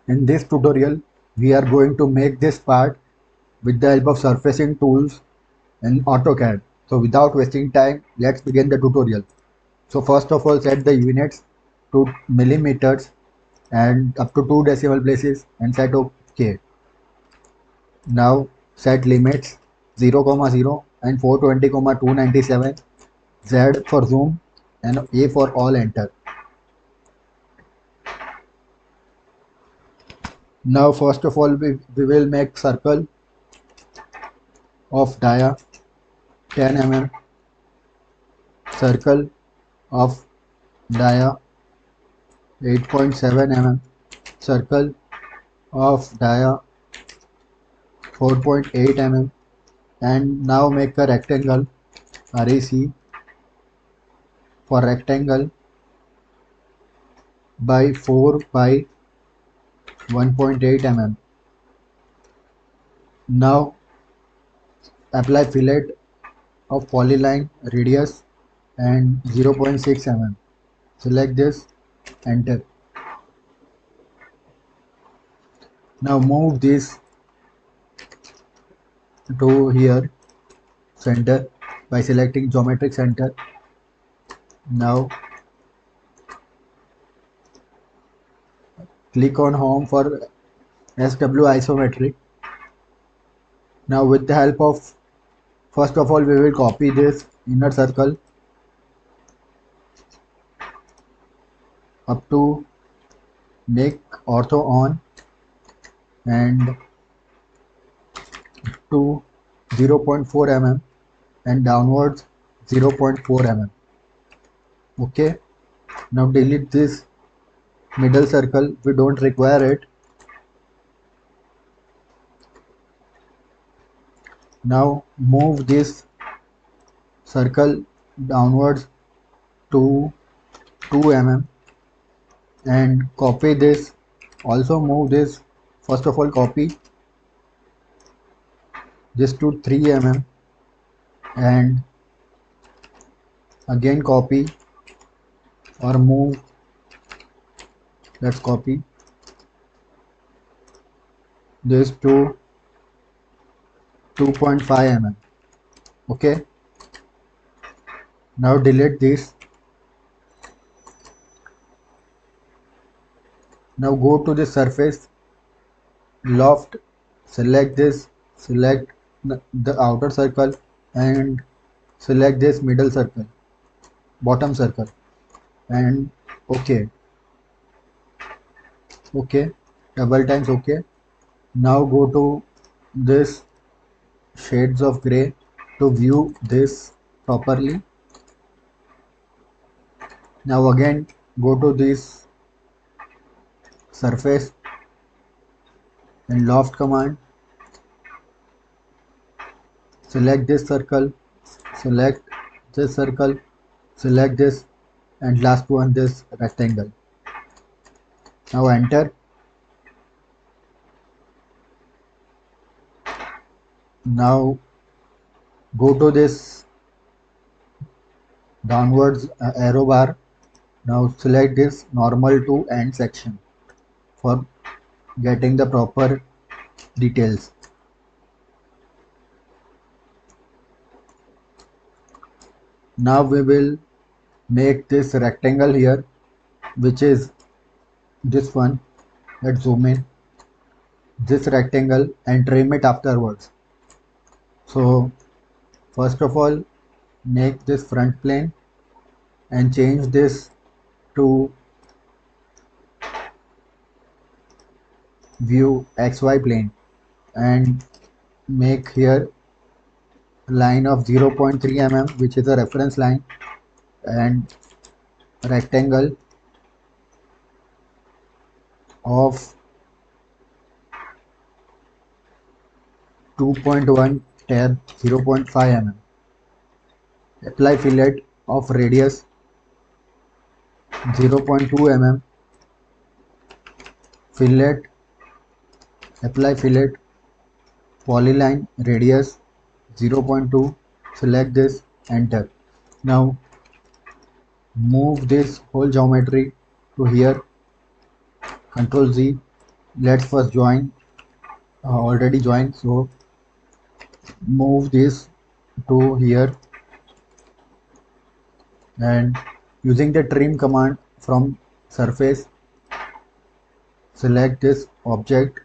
In this tutorial, we are going to make this part with the help of surfacing tools in Autocad. So without wasting time, let's begin the tutorial. So first of all, set the units to millimeters and up to 2 decimal places and set OK. Now set limits 0, 0 and 420, 297, Z for zoom and A for all, enter. Now first of all we will make circle of dia 10 mm, circle of dia 8.7 mm, circle of dia 4.8 mm, and now make a rectangle RAC for rectangle by 4 by 1.8 mm. Now apply fillet of polyline radius and 0.6 mm. Select this, enter. Now move this to here center by selecting geometric center. Now click on home for SW isometric. Now with the help of, first of all we will copy this inner circle up to make ortho on and to 0.4 mm and downwards 0.4 mm. Okay, now delete this middle circle, we don't require it. Now move this circle downwards to 2 mm and copy this. Also move this, first of all copy this to 3 mm and again copy or move, let's copy this to 2.5 mm. Okay, now delete this. Now go to the surface, loft, select this, select the outer circle and select this middle circle, bottom circle, and OK. OK, double times OK. Now go to this shades of gray to view this properly. Now again go to this surface and loft command, select this circle, select this circle, select this, and last one this rectangle. Now enter. Now go to this downwards arrow bar. Now select this normal to end section for getting the proper details. Now we will make this rectangle here, which is this one. Let's zoom in this rectangle and trim it afterwards. So first of all make this front plane and change this to view XY plane and make here line of 0.3 mm, which is a reference line, and rectangle of 2.1 tab 0.5 mm. Apply fillet of radius 0.2 mm. Fillet, apply fillet polyline radius 0.2, select this, enter. Now move this whole geometry to here, Ctrl Z, let's first join, already joined, so move this to here, and using the trim command from surface, select this object,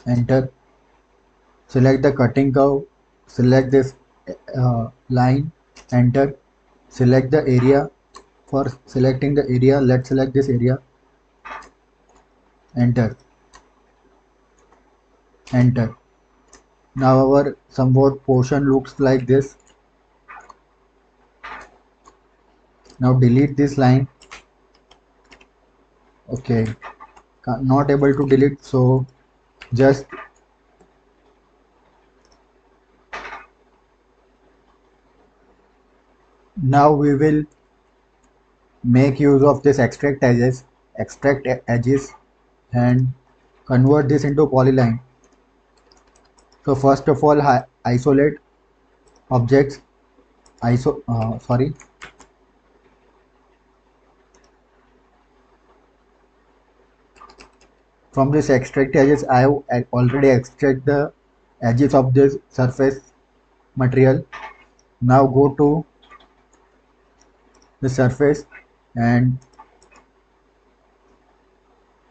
enter, select the cutting curve, select this line, enter, select the area. For selecting the area, let's select this area, enter, enter. Now our somewhat portion looks like this. Now delete this line. Okay, not able to delete, so just now we will make use of this extract edges, and convert this into polyline. So first of all, isolate objects, sorry, from this extract edges, I have already extract the edges of this surface material. Now go to the surface and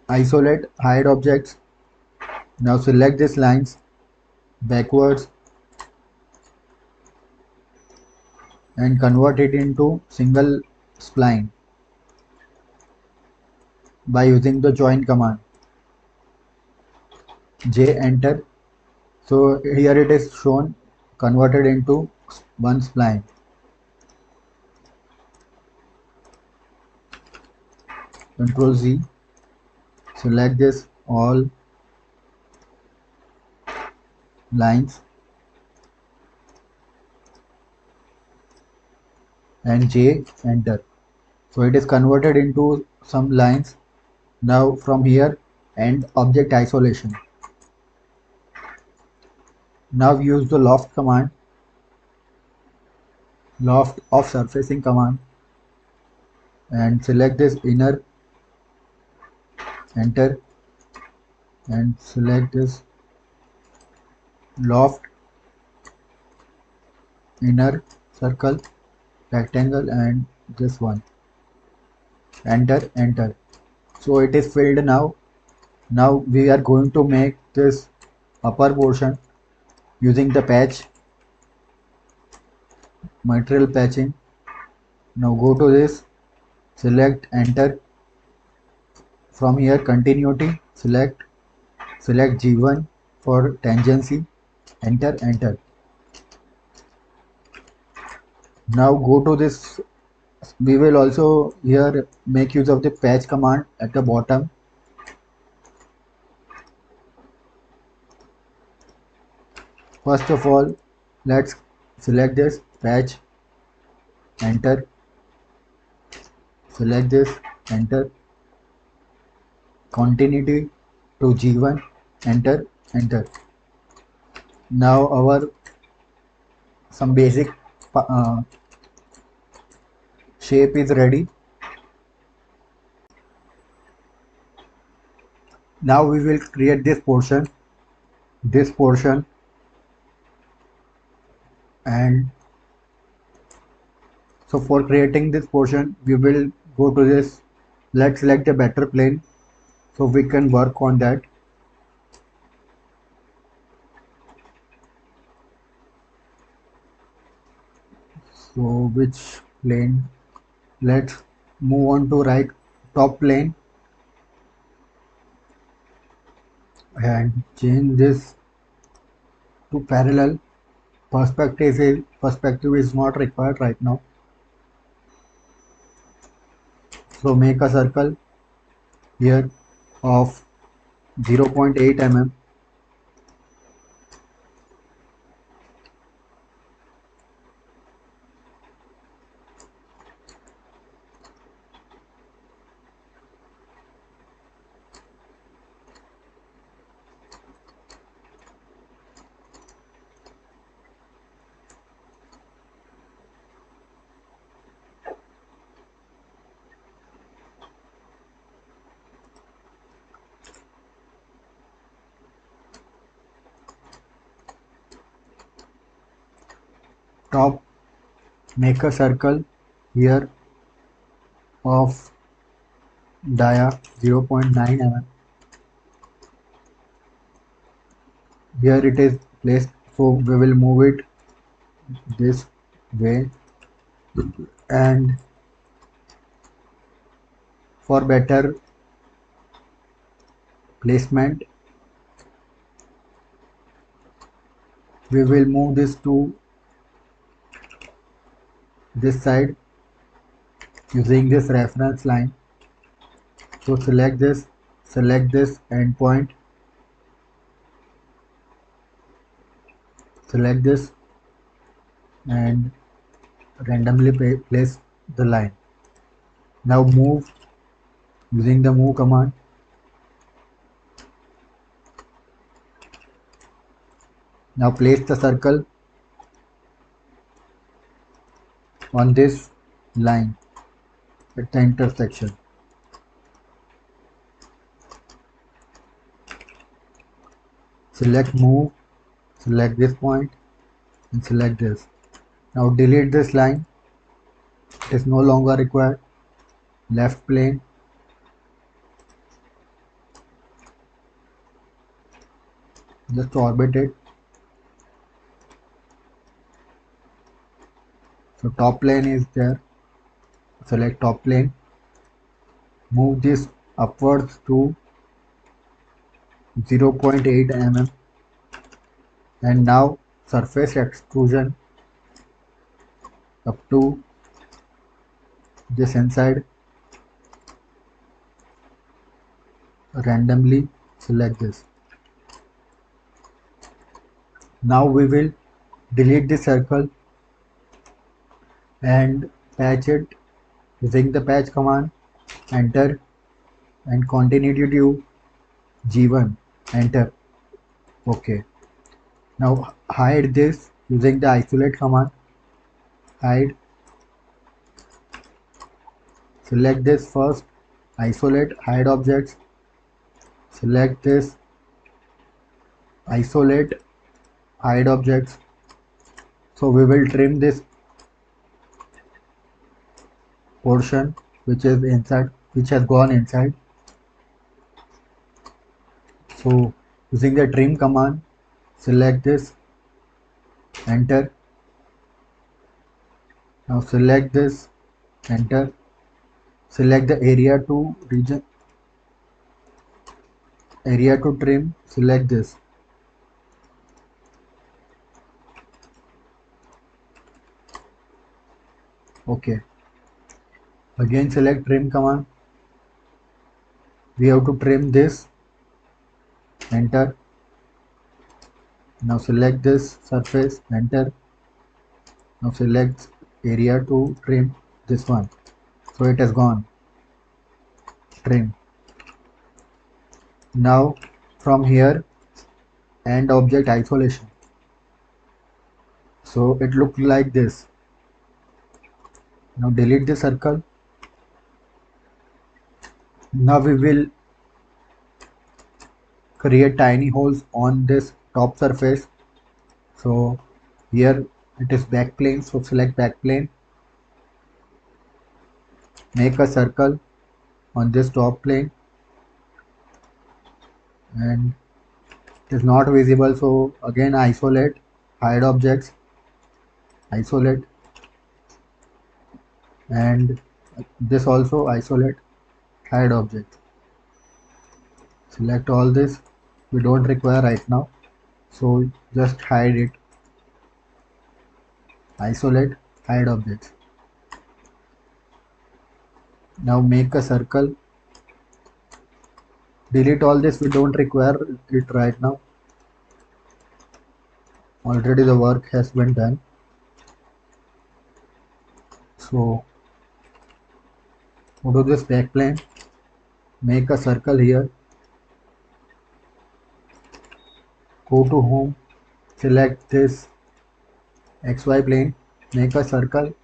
isolate hide objects. Now select these lines backwards and convert it into single spline by using the join command. J, enter. So here it is shown converted into one spline. Control Z, select this all lines and J, enter. So it is converted into some lines. Now from here, and object isolation. Now use the loft command, loft of surfacing command, and select this inner, enter, and select this loft inner circle rectangle and this one, enter, enter. So it is filled now. Now we are going to make this upper portion using the patch, material patching. Now go to this, select, enter. From here continuity, select G1 for tangency, enter, enter. Now go to this, we will also here make use of the patch command at the bottom. First of all, let's select this patch, enter, select this, enter, continuity to G1, enter, enter. Now our some basic uh, shape is ready. Now we will create this portion, and so for creating this portion, we will go to this, let's select a better plane so we can work on that. So which plane? Let's move on to right top plane and change this to parallel. Perspective is not required right now. So make a circle here of 0.8 mm. top, make a circle here of dia 0.9 mm. Here it is placed, so we will move it this way, and for better placement we will move this to this side using this reference line. So select this endpoint, select this and randomly place the line. Now move using the move command. Now place the circle on this line at the intersection. Select move, select this point and select this. Now delete this line, it is no longer required. Left plane, just orbit it. So top plane is there, select top plane, move this upwards to 0.8 mm, and now surface extrusion up to this inside. Randomly select this. Now we will delete the circle and patch it using the patch command. Enter and continue to G1. Enter. OK. Now hide this using the isolate command. Hide. Select this first. Isolate. Hide objects. Select this. Isolate. Hide objects. So we will trim this portion which is inside, which has gone inside. So using the trim command, select this, enter. Now select this, enter. Select the area to region, area to trim, select this. OK. Again select trim command. We have to trim this, enter. Now select this surface, enter. Now select area to trim, this one. So it has gone, trim. Now from here, end object isolation. So it looked like this. Now delete the circle. Now we will create tiny holes on this top surface. So here it is back plane, so select back plane, make a circle on this top plane, and it is not visible, so again isolate, hide objects, isolate, and this also isolate, hide object. Select all this, we don't require right now, so just hide it, isolate, hide objects. Now make a circle, delete all this, we don't require it right now, already the work has been done. So go to this back plane, make a circle here, go to home, select this XY plane, make a circle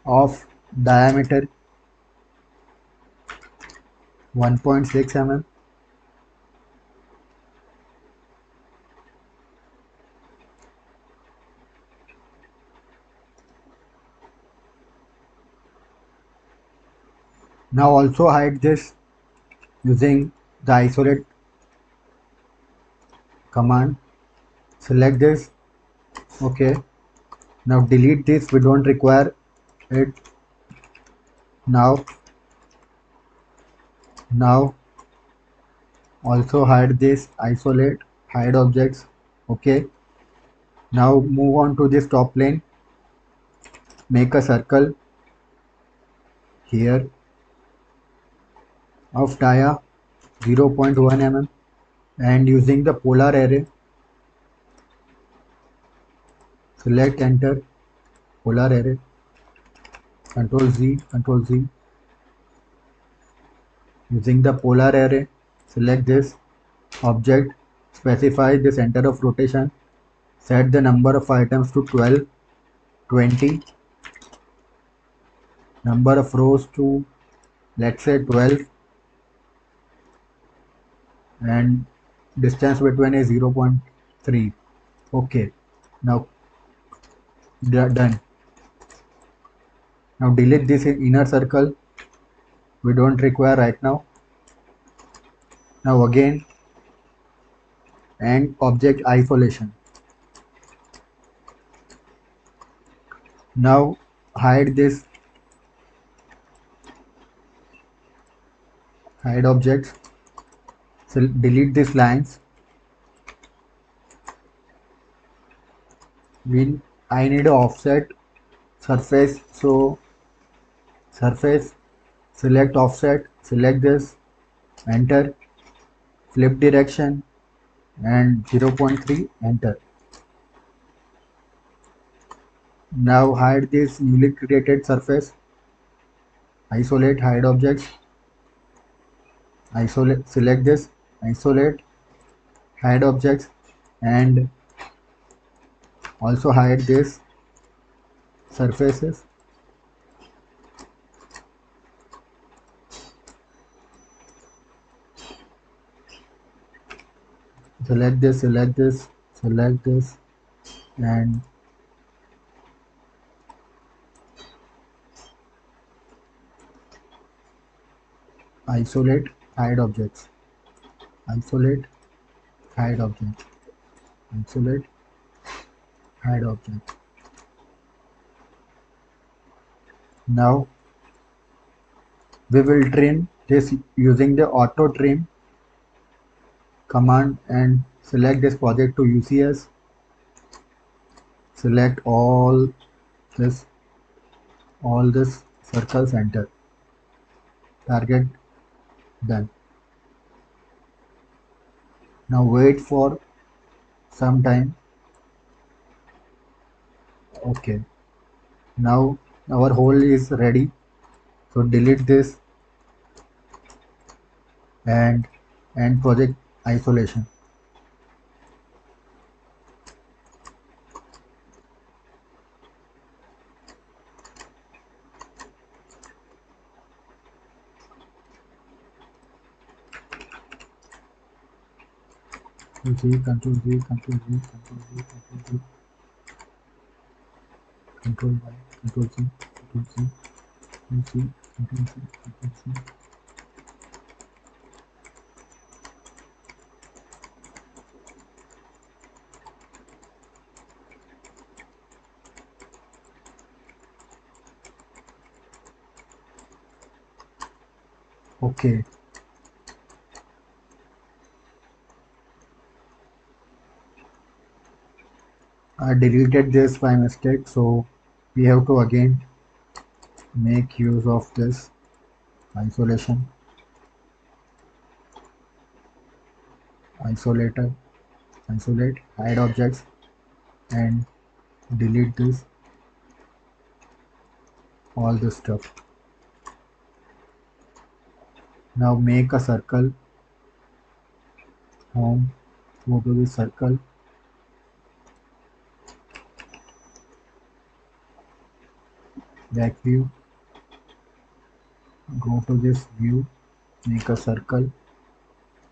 of diameter 1.6 mm. Now also hide this using the isolate command. Select this. Okay. Now delete this. We don't require it now. Now also hide this. Isolate. Hide objects. Okay. Now move on to this top plane. Make a circle here of dia 0.1 mm, and using the polar array, select enter polar array, control Z, using the polar array, select this object, specify the center of rotation, set the number of items to 12, 20, number of rows to, let's say, 12, and distance between is 0.3. Okay, now done. Now delete this inner circle, we don't require right now. Now again, and object isolation. Now hide this, hide objects, so delete these lines. I need a offset surface, so surface, select offset, select this, enter, flip direction, and 0.3, enter. Now hide this newly created surface, isolate, hide objects, isolate, select this, isolate, hide objects, and also hide this surfaces. Select this, select this, select this, and isolate, hide objects, isolate, hide objects, isolate, hide objects. Now we will trim this using the auto trim command, and select this project to UCS, select this all this circle center, target, done. Now wait for some time. Okay, now our hole is ready, so delete this and project isolation. Control Z, Control Z, Control Z, Control Z, Control Y, Control C, Control C, Control C, Control C, Control C. Okay. I deleted this by mistake, so we have to again make use of this isolation, isolator, isolate, hide objects, and delete this, all this stuff. Now make a circle, home, go to the circle, back view, go to this view, make a circle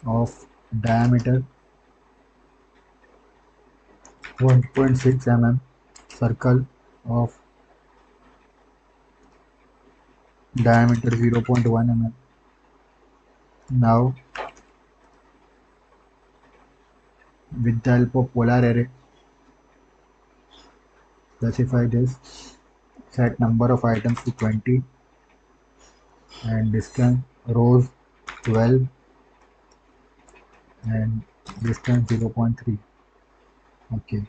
of diameter 1.6 mm, circle of diameter 0.1 mm. Now, with the help of polar array, specify this, set number of items to 20 and distance rows 12 and distance 0.3. Okay.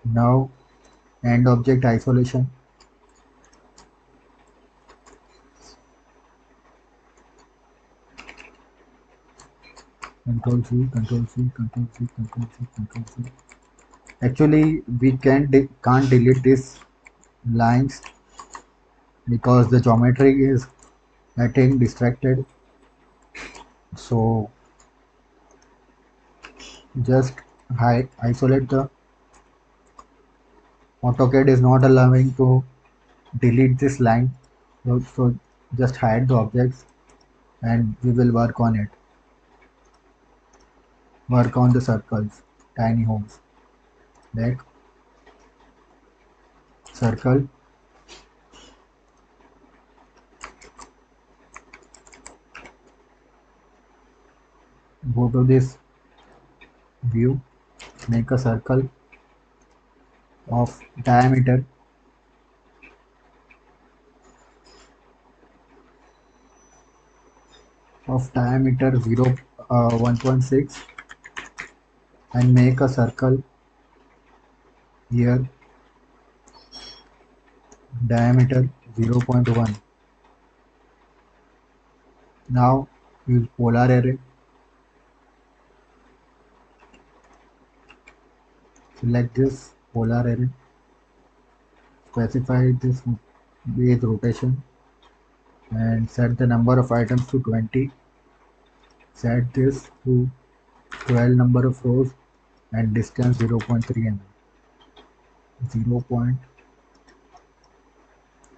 Now, end object isolation. Control C, Control C, Control C, Control C, Control C. Actually, we can't delete these lines because the geometry is getting distracted. So just isolate the AutoCAD is not allowing to delete this line. So just hide the objects and we will work on it. Work on the circles, tiny holes. Back, circle, go to this view, make a circle of diameter 0 1.6 and make a circle here diameter 0.1. Now use polar array, select this polar array, specify this base rotation and set the number of items to 20, set this to 12 number of rows and distance 0.3 mm. 0.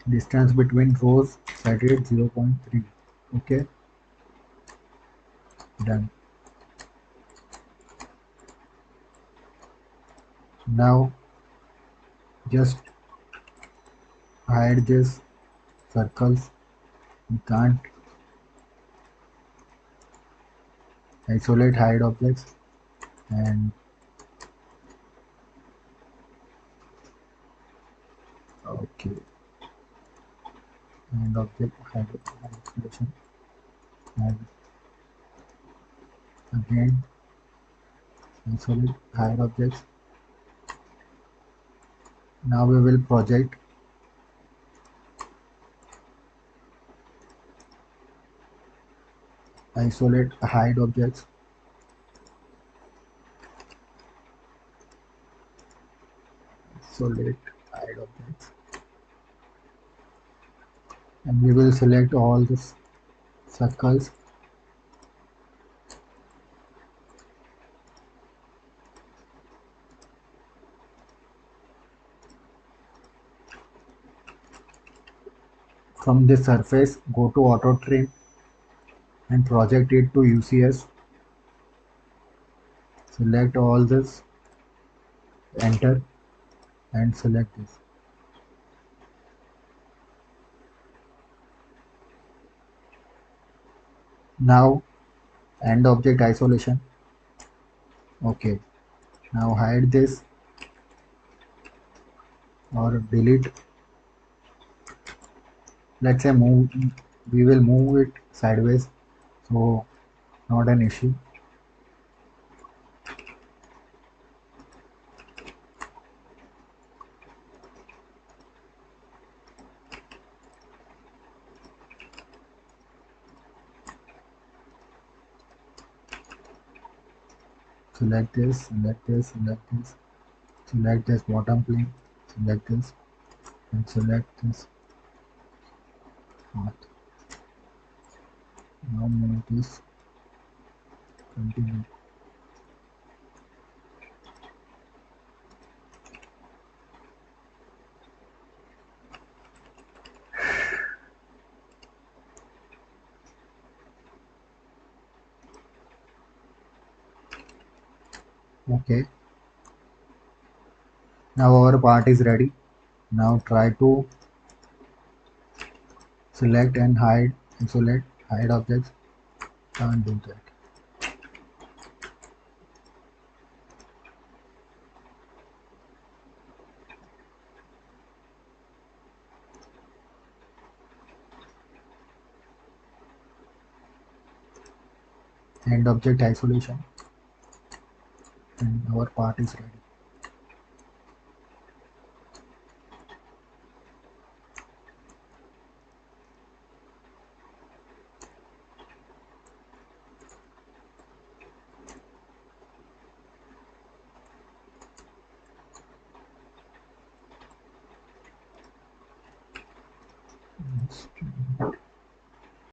Distance between rows set it 0.3. Okay, done. Now just hide this circles. You can't isolate hide objects and okay, and object hide isolation and again isolate hide objects. Now we will project isolate hide objects. Isolate hide objects and we will select all these circles. From this surface, go to auto trim and project it to UCS. Select all this, enter and select this. Now end object isolation. Okay, now hide this or delete. Let's say we will move it sideways, so not an issue. Select this, select this, select this, select this bottom plane, select this and select this path. Now move this, continue. Okay, now our part is ready. Now try to select and hide, isolate, hide objects. Can't do that. End object isolation, and our part is ready.